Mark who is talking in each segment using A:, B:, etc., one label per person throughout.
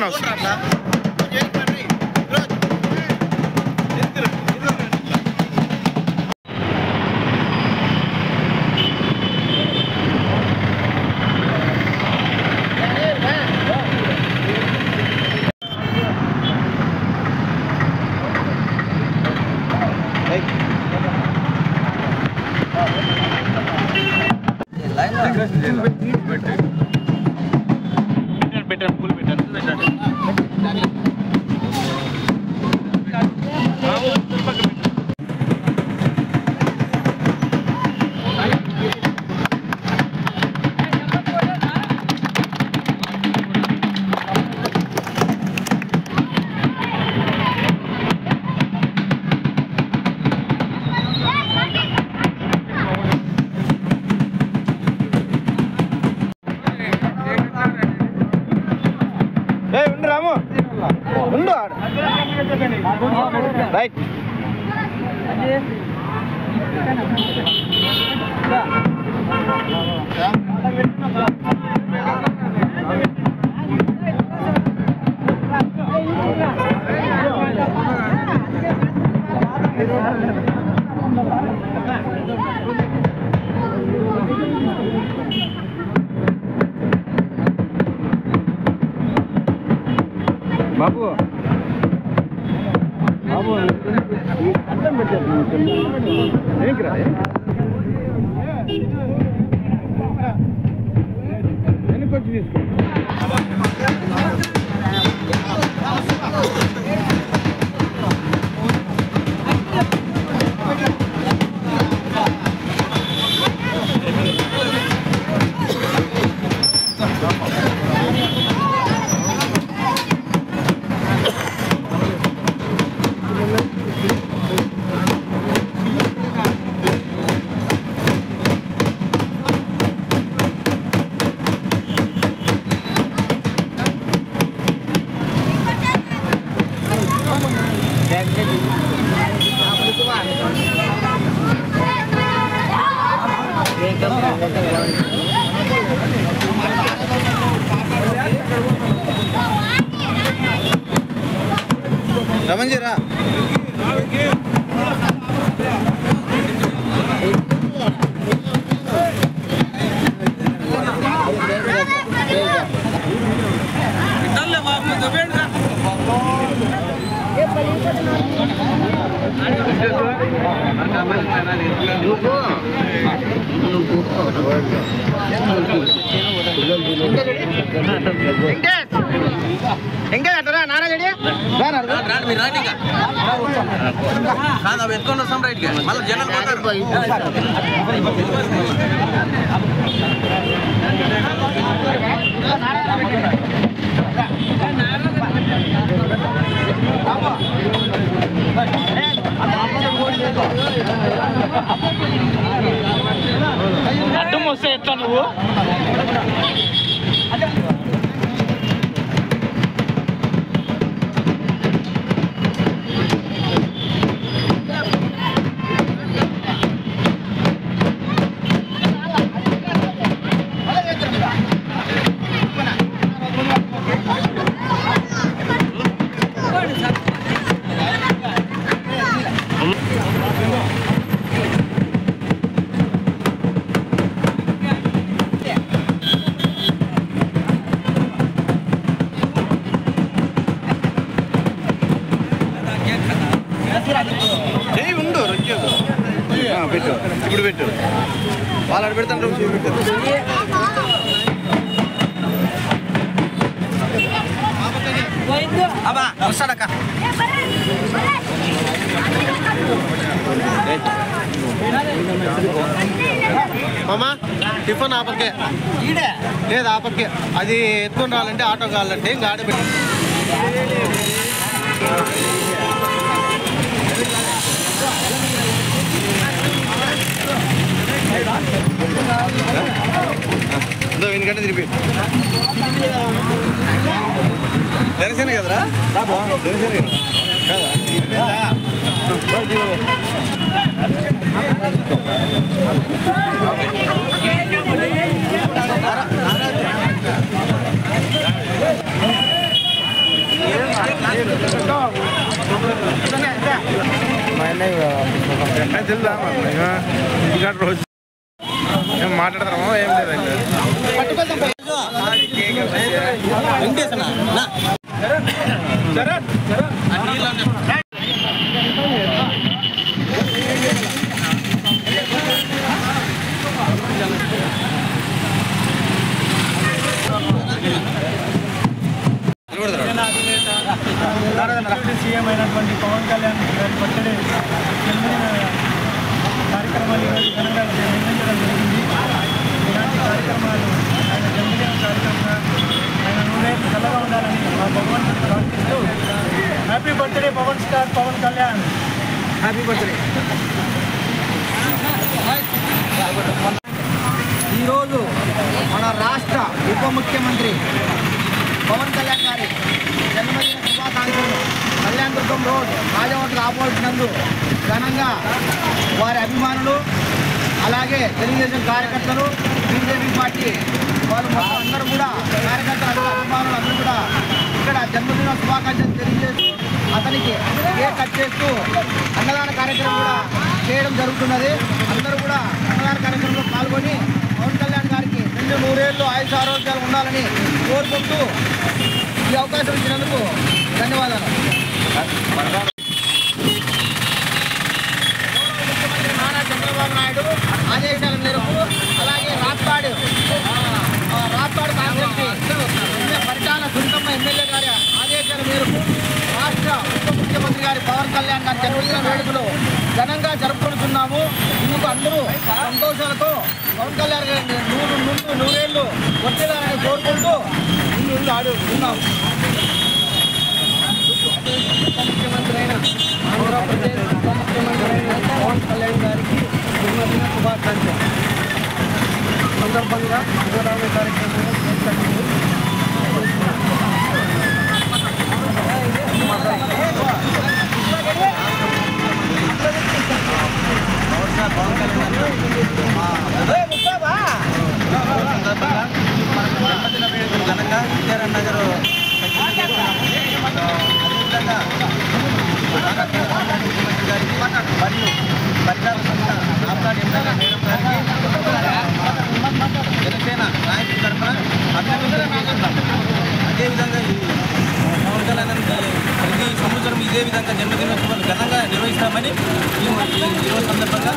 A: వస్తున్నా పెట్టాను పూలు పెట్టాను రాము ఉండు రైట్ బాబు బాబు అర్థం పెట్టారు ఏంటిరా వెనకొచ్చి తీసుకో రమంజీరా ఇంకా అంటారా నారా చెడి మీరు రాండి ఇంకా కాదు అవి ఎత్తుకొని వస్తాం రైట్గా మళ్ళీ జనాలు అడ్డం వస్తే ఎట్లా నువ్వు పెట్టు ఇప్పుడు పెట్టు వాళ్ళు అక్కడ పెడతాను పెట్టు వస్తాడక్క మామా టిఫిన్ ఆపక్కే లేదు ఆపక్కే అది ఎత్తుకొని రావాలంటే ఆటో కావాలంటే ఇంకా ఆడ పెట్టి ఎందుకంటే తిరిగి తెలిసేనే కదా కదరా
B: రోజు ఏం మాట్లాడతామో ఏం లేదండి.
C: సీఎం అయినటువంటి పవన్ కళ్యాణ్ గారి బర్త్డే కార్యక్రమాలు ఈరోజు ఘనంగా నిర్వహించడం జరిగింది. ఇలాంటి కార్యక్రమాలు ఆయన జన్మదిన కార్యక్రమంగా ఆయన నూరేళ్ళు చల్లగా ఉండాలని మా భగవంతుడు ప్రార్థిస్తూ happy birthday Pawan star Pawan Kalyan, happy birthday.
D: ఈరోజు మన రాష్ట్ర ఉప ముఖ్యమంత్రి పవన్ కళ్యాణ్ గారి జన్మదిన శుభాకాంక్షలు కళ్యాణదుర్గం రోడ్ రాజవంతులు ఆపోజిట్ ఘనంగా వారి అభిమానులు అలాగే తెలుగుదేశం కార్యకర్తలు బీజేపీ పార్టీ వారు మొత్తం అందరూ కూడా కార్యకర్తలు అభిమానులు అందరూ కూడా ఇక్కడ జన్మదిన శుభాకాంక్షలు తెలియజేస్తూ అతనికి కేక్ కట్ చేస్తూ అన్నదాన కార్యక్రమం కూడా చేయడం జరుగుతున్నది. అందరూ కూడా అన్నదాన కార్యక్రమంలో పాల్గొని పవన్ కళ్యాణ్ గారికి 200 ఆయుష్ ఆరోగ్యాలు ఉండాలని కోరుకుంటూ ఈ అవకాశం ఇచ్చినందుకు ధన్యవాదాలు. ముఖ్యమంత్రి నారా చంద్రబాబు నాయుడు ఆదేశాల మేరకు అలాగే రాప్తాడు కాన్స్టిట్యూన్సీ పరిటాల సునీతమ్మ ఎమ్మెల్యే గారి ఆదేశాల మేరకు రాష్ట్ర ఉప ముఖ్యమంత్రి గారి పవన్ కళ్యాణ్ గారి జన్మదిన వేడుకలు ఘనంగా జరుపుకుంటున్నాము. ఇందుకు అందరూ సంతోషాలతో పవన్ కళ్యాణ్ గారి నూరేళ్లు వచ్చేదాన్ని కోరుకుంటూ ఇల్లు ఆడుతున్నాము. ఉప ముఖ్యమంత్రి అయిన ఆంధ్రప్రదేశ్ ఉప ముఖ్యమంత్రి అయిన పవన్ కళ్యాణ్ గారికి జన్మదిన శుభాకాంక్షలు సందర్భంగా అన్నదాన కార్యక్రమంలో
A: జన్మదిన వేడుకలు ఘనంగా విద్యారాయణ నగర్ అదేవిధంగా ముఖ్యమంత్రి గారికి మరియు పరిటాల రాప్తాడు ఎమ్మెల్యే మేడం గారికి జనసేన నాయకుల తరఫున అభినందనలు తెలియజేస్తున్నాం. అదేవిధంగా ఈ పవన్ కళ్యాణ్ ప్రతి సంవత్సరం ఇదే విధంగా జన్మదినోత్సవాలు ఘనంగా నిర్వహిస్తామని ఈరోజు సందర్భంగా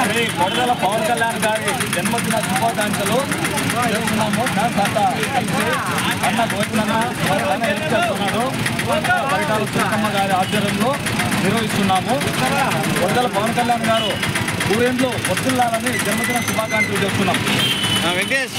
C: శ్రీ కొడదల పవన్ కళ్యాణ్ గారి జన్మదిన శుభాకాంక్షలు చేస్తున్నాము. అన్న భోజన చేస్తున్నాడు పరిటాల సునీతమ్మ గారి ఆధ్వర్యంలో నిర్వహిస్తున్నాము. కొడదల పవన్ కళ్యాణ్ గారు ఊరేంట్లో వస్తుల్లాలని జన్మదిన శుభాకాంక్షలు చేస్తున్నాం.
A: వెంకటేష్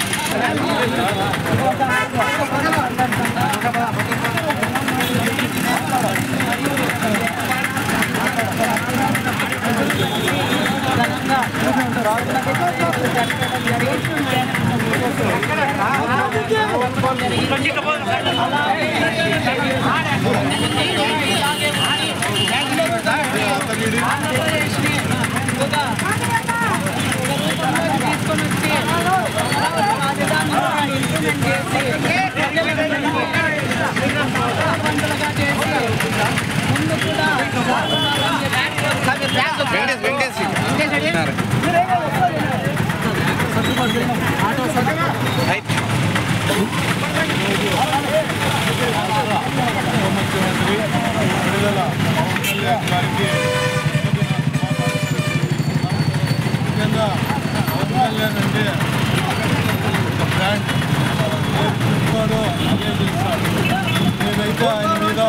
E: నేనైతే ఆయన మీద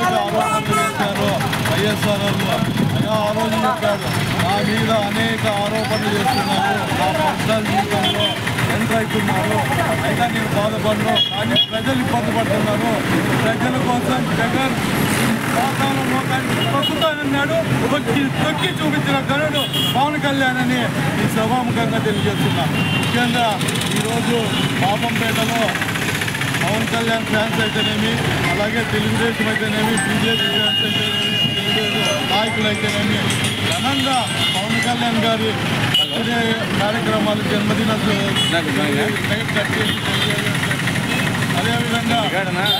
E: ఆరోపణలు చేశారు వైఎస్ఆర్ ఆ రోజు చెప్పారు. నా
C: మీద అనేక ఆరోపణలు చేస్తున్నారు. నా పర్సనల్ జీవితంలో ఎంటర్ అవుతున్నారు. అయినా నేను బాధపడను, కానీ ప్రజలు ఇబ్బంది పడుతున్నారు. ప్రజల కోసం జగన్ వాతావరణంలో తొక్కుతానన్నాడు. తొక్కి చూపించిన గనుడు పవన్ కళ్యాణ్ అని ఈ సభాముఖంగా తెలియజేస్తున్నా. ముఖ్యంగా ఈరోజు పాపంపేటలో పవన్ కళ్యాణ్ ఫ్యాన్స్ అయితేనేమి, అలాగే తెలుగుదేశం అయితేనేమి, బీజేపీ ఫ్యాన్స్ అయితేనేమి, తెలుగుదేశం నాయకులు అయితేనేమి ఘనంగా పవన్ కళ్యాణ్ గారి బర్త్డే కార్యక్రమాలు, జన్మదిన అదేవిధంగా కార్యక్రమాలు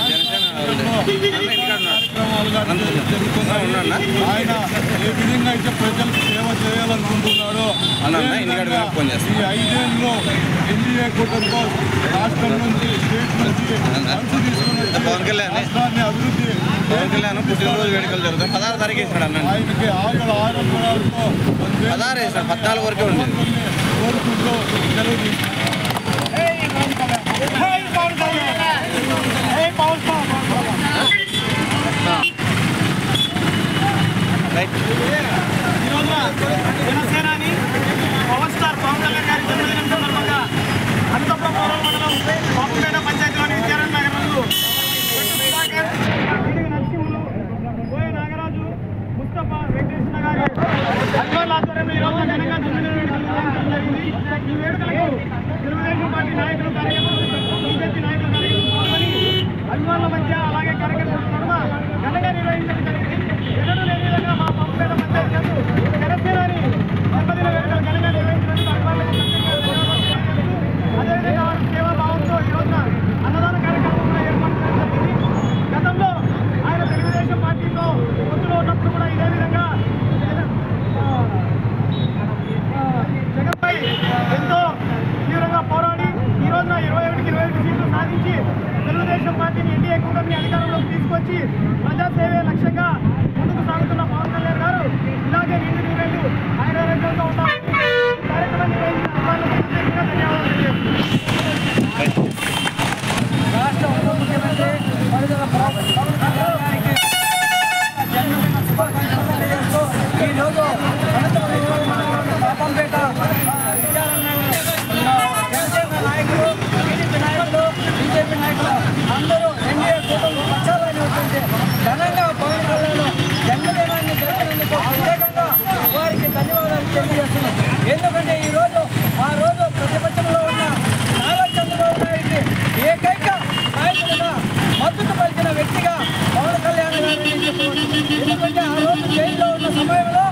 C: జరుగుతున్నాయి. ఆయన ఏ విధంగా అయితే ప్రజలకు సేవ చేయాలనుకుంటున్నాడో ఈ 5 ఏళ్ళలో ఎన్డీఏ కూటమితో రాష్ట్రం నుంచి, స్టేట్ నుంచి మనసు తీసుకుని రాష్ట్రాన్ని అభివృద్ధి
A: పుట్టినరోజు వేడుకలు జరుగుతాయి. 16 తారీఖు ఇస్తాడు.
C: ఆయనకి ఆయుల ఆరోగ్యాలతో
A: 14 వరకే ఉంది.
C: కోరుకుంటూ సెలవు
D: జనసేనాని పవర్ స్టార్ పవన్ కళ్యాణ్ గారి జన్మదినం సందర్భంగా అనంతపురం పౌరం మండలం పాపంపేట పంచాయతీలోని విద్యారణ్ నగర్ నందు నరసింహులు, కోయ నాగరాజు, ముస్తఫా, వెంకటేశ్వర గారి అభిమానుల ఆధ్వర్యంలో ఈ రోజు ఘనంగా జన్మదిన వేడుకలు నిర్వహించడం జరిగింది. ఈ వేడుకలకు తెలుగుదేశం పార్టీ నాయకులు, కార్యకర్తలు, బీజేపీ నాయకులు, కార్యకర్తలు పాల్గొని అభిమానుల మధ్య అలాగే కార్యకర్తల నడుమ ఘనంగా నిర్వహించడం జరిగింది. ఎన్నడూ లేని విధంగా మా పాపంపేట పంచాయతీ జనసేనాని జన్మదిన వేడుకలు ఘనంగా నిర్వహించినందుకు అభిమానులకు అదేవిధంగా వారి సేవాభావంతో ఈ రోజున అన్నదాన కార్యక్రమం కూడా ఏర్పాటు చేయడం జరిగింది. గతంలో ఆయన తెలుగుదేశం పార్టీతో పొత్తులో ఉన్నప్పుడు కూడా ఇదే విధంగా జగన్పై ఎంతో తీవ్రంగా పోరాడి ఈ రోజున 21కి 21 సీట్లు సాధించి తెలుగుదేశం పార్టీని ఎన్డీఏ కూటమిని అధికారంలోకి తీసుకొచ్చి ప్రజాసేవే లక్ష్యంగా ముందుకు సాగుతున్న పవన్ కళ్యాణ్ గారు ఇలాగే నిండు నూరేళ్లు ఆయన ఆరోగ్యంగా ఉండాలని కార్యక్రమం నిర్వహించిన అధికారులకు ధన్యవాదాలు తెలియజేస్తున్నాను. రాష్ట్ర ఉప ముఖ్యమంత్రి పడుదల పవన్ కళ్యాణ్ గారికి జన్మదిన శుభాకాంక్షలు తెలియజేస్తూ ఈరోజు పాపంపేట జనసేన నాయకులు, టీడీపీ నాయకులు, బీజేపీ నాయకులు అందరూ ఎన్డీఏ కూటమి పక్షాలని వచ్చింది ఘనంగా పవన్ కళ్యాణ్ జన్మదినాన్ని జరిపినందుకు ప్రత్యేకంగా వారికి ధన్యవాదాలు తెలియజేస్తున్నాం. ఎందుకంటే ఈరోజు ఆ రోజు ప్రతిపక్షంలో ఉన్న నారా చంద్రబాబు నాయుడికి ఏకైక నాయకుడిగా మద్దతు పలికిన వ్యక్తిగా పవన్ కళ్యాణ్ గారిని చెప్పవచ్చు. ఎందుకంటే ఆ రోజు జైల్లో ఉన్న సమయంలో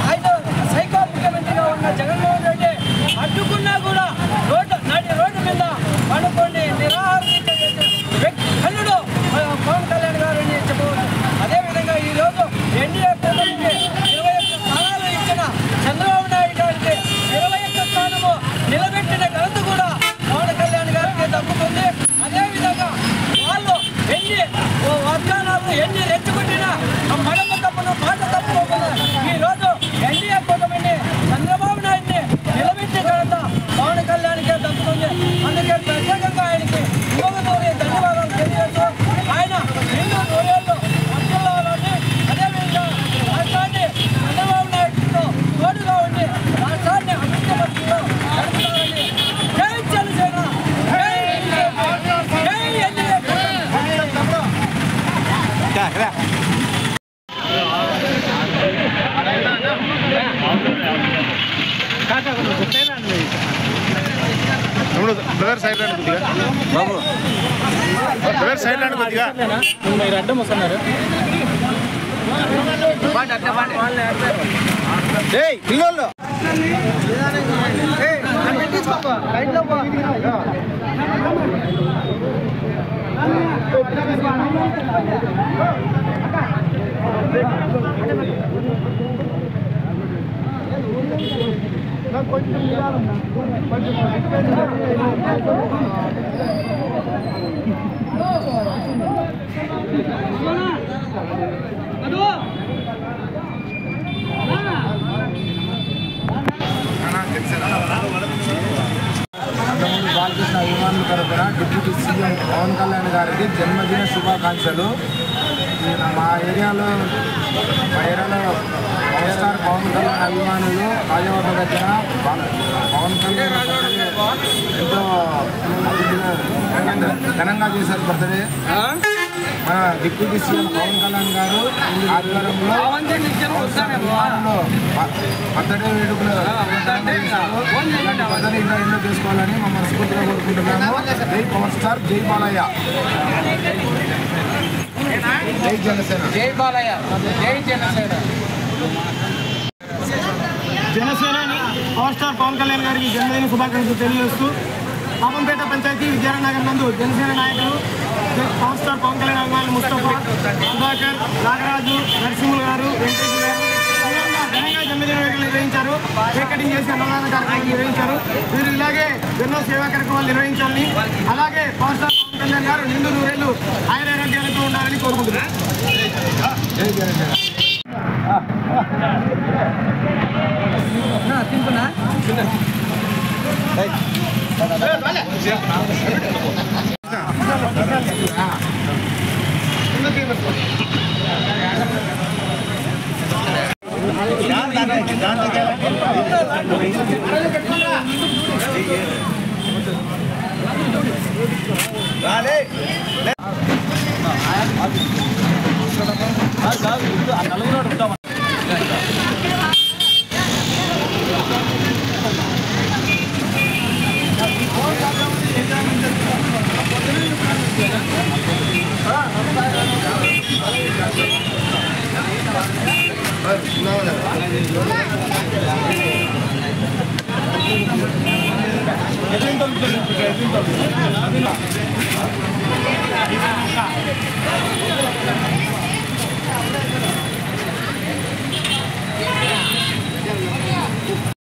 D: ఆయన సైకో ముఖ్యమంత్రిగా ఉన్న జగన్మోహన్ రెడ్డి అడ్డుకున్నా కూడా రోడ్డు మీద పడుకొని కన్నుడు పవన్ కళ్యాణ్ గారిని చెప్పవచ్చు. అదేవిధంగా ఈరోజు ఎన్డీఏ కూటమికి 21 స్థానాలు ఇచ్చిన చంద్రబాబు నాయుడు గారికి 21 స్థానము నిలబెట్టిన ఘనత కూడా పవన్ కళ్యాణ్ గారికి దక్కుతుంది. అదేవిధంగా వాళ్ళు ఎన్ని రెచ్చుకుంటున్నా మడమ తప్పును మాట తప్పుకోకుండా ఈరోజు ఎన్డీఏ కూటమిని చంద్రబాబు నాయుడిని నిలబెట్టిన ఘనత పవన్ కళ్యాణ్కే దక్కుతుంది. అందుకే ప్రత్యేకంగా ఆయనకి ధన్యవాదాలు తెలియజేస్తూ ఆయన నిండు నూరేళ్ళు వర్ధిల్లాలని, అదేవిధంగా రాష్ట్రాన్ని చంద్రబాబు నాయుడుతో తోడుగా ఉండి రాష్ట్రాన్ని అభివృద్ధి పథకంలో నడుపుతారని జై జనసేన, జై ఎన్డీఏ
B: బ్రదర్ సైడ్ రండి కొద్దిగా బాబు, బ్రదర్ సైడ్ రండి కొద్దిగా.
C: మీరు అడ్డం వస్తున్నారు.
D: పిల్లలు కొంచెం బాలకృష్ణ అభిమానుల తరపున డిప్యూటీ సీఎం పవన్ కళ్యాణ్ గారికి జన్మదిన శుభాకాంక్షలు.
C: మా ఏరియాలో వైఎస్ఆర్ పవన్ కళ్యాణ్ అభిమానులు రాజవర్ధ దగ్గర పవన్ కళ్యాణ్ ఎంతో ఘనంగా చేశారు బర్త్డే. మన డిప్యూటీ సీఎం పవన్ కళ్యాణ్ గారు ఆధ్వర్యంలో బర్త్డే వేడుకలు బర్త్డే ఇంకా ఎన్నో చేసుకోవాలని మా మనస్ఫూర్తిగా కోరుకుంటున్నాము. జై పవర్ స్టార్, జై బాలయ్య, జై జనసేన,
D: జై బాలయ్య, జై జనసేన.
C: జనసేనని పవర్ స్టార్ పవన్ కళ్యాణ్ గారికి జన్మదిన శుభాకాంక్షలు తెలియజేస్తూ పాపంపేట పంచాయతీ విద్యానగర్ నందు జనసేన నాయకులు పవర్ స్టార్ పవన్ కళ్యాణ్ అభిమానులు ముస్తఫా, సుధాకర్, నాగరాజు, నరసింహులు గారు, వెంకటేశ్వర గారు ఘనంగా జన్మదిన వేడుకలు నిర్వహించారు. కేక్ కటింగ్ చేసి అన్నదాన కార్యక్రమం నిర్వహించారు. వీరు ఇలాగే ఎన్నో సేవా కార్యక్రమాలు నిర్వహించాలని, అలాగే పవర్ స్టార్ పవన్ కళ్యాణ్ గారు నిండు నూరేళ్లు ఆయన ఆరోగ్యాలతో ఉండాలని కోరుకుంటున్నారు. జై జనసేన. ఎట్లా